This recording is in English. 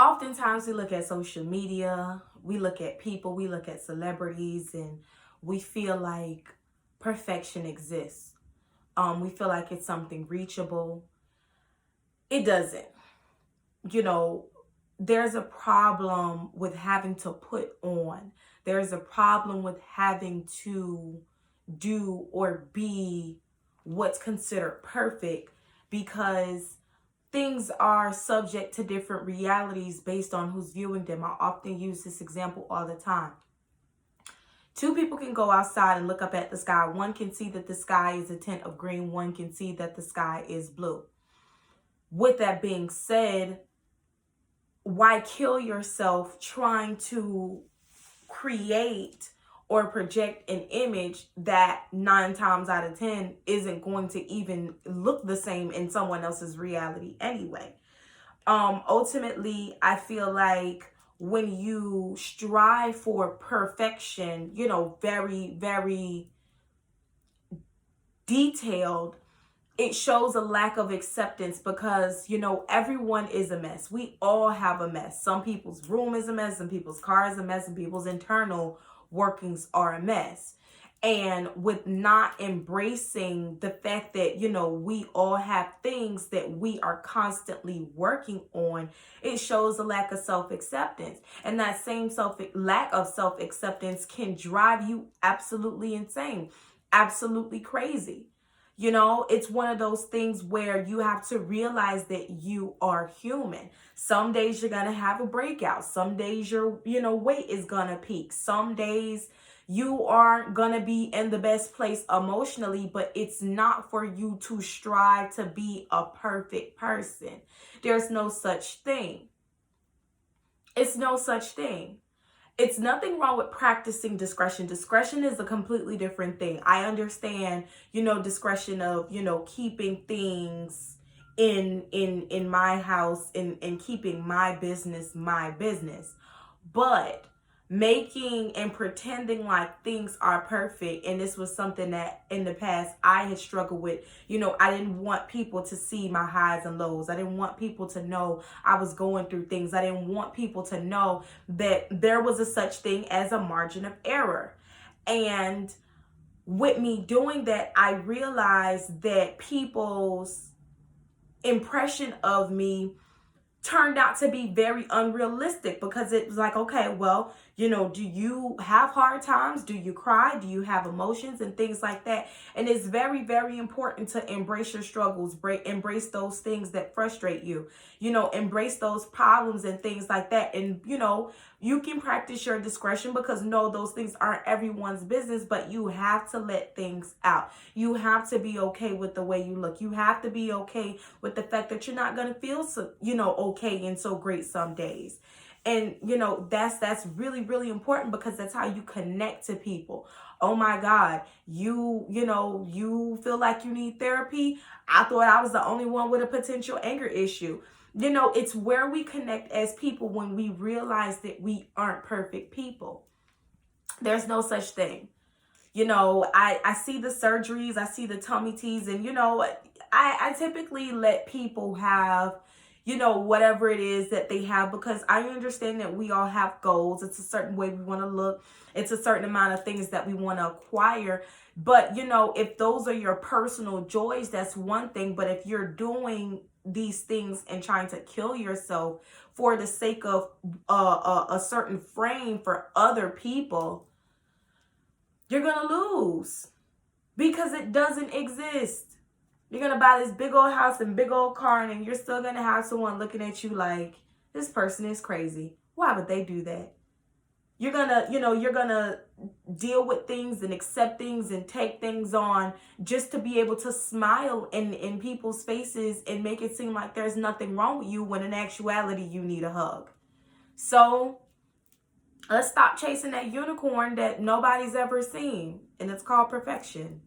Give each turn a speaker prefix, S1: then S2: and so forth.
S1: Oftentimes we look at social media, we look at people, we look at celebrities, and we feel like perfection exists. We feel like it's something reachable. It doesn't. You know, there's a problem with having to put on. There's a problem with having to do or be what's considered perfect, because things are subject to different realities based on who's viewing them. I often use this example all the time. Two people can go outside and look up at the sky. One can see that the sky is a tint of green. One can see that the sky is blue. With that being said, why kill yourself trying to create or project an image that 9 times out of 10 isn't going to even look the same in someone else's reality anyway? Ultimately, I feel like when you strive for perfection, very, very detailed, it shows a lack of acceptance, because everyone is a mess. We all have a mess. Some people's room is a mess, some people's car is a mess, and people's internal workings are a mess. And with not embracing the fact that we all have things that we are constantly working on, it shows a lack of self-acceptance. And that same lack of self-acceptance can drive you absolutely insane, absolutely crazy. It's one of those things where you have to realize that you are human. Some days you're going to have a breakout. Some days your, weight is going to peak. Some days you aren't going to be in the best place emotionally, but it's not for you to strive to be a perfect person. There's no such thing. It's no such thing. It's nothing wrong with practicing discretion. Discretion is a completely different thing. I understand, discretion of, keeping things in my house and keeping my business. But making and pretending like things are perfect, and this was something that in the past I had struggled with. I didn't want people to see my highs and lows. I didn't want people to know I was going through things. I didn't want people to know that there was a such thing as a margin of error. And with me doing that, I realized that people's impression of me turned out to be very unrealistic, because it was like, okay, well, do you have hard times? Do you cry? Do you have emotions and things like that? And it's very, very important to embrace your struggles, embrace those things that frustrate you, embrace those problems and things like that. And, you can practice your discretion, because no, those things aren't everyone's business, but you have to let things out. You have to be okay with the way you look. You have to be okay with the fact that you're not going to feel so, okay and so great some days. And, that's really, really important, because that's how you connect to people. Oh my God, you feel like you need therapy. I thought I was the only one with a potential anger issue. It's where we connect as people when we realize that we aren't perfect people. There's no such thing. I see the surgeries, I see the tummy teas, and, I typically let people have whatever it is that they have, because I understand that we all have goals. It's a certain way we want to look. It's a certain amount of things that we want to acquire. But, if those are your personal joys, that's one thing. But if you're doing these things and trying to kill yourself for the sake of a certain frame for other people, you're going to lose, because it doesn't exist. You're going to buy this big old house and big old car, and you're still going to have someone looking at you like, this person is crazy. Why would they do that? You're going to, you're going to deal with things and accept things and take things on just to be able to smile in people's faces and make it seem like there's nothing wrong with you, when in actuality you need a hug. So let's stop chasing that unicorn that nobody's ever seen, and it's called perfection.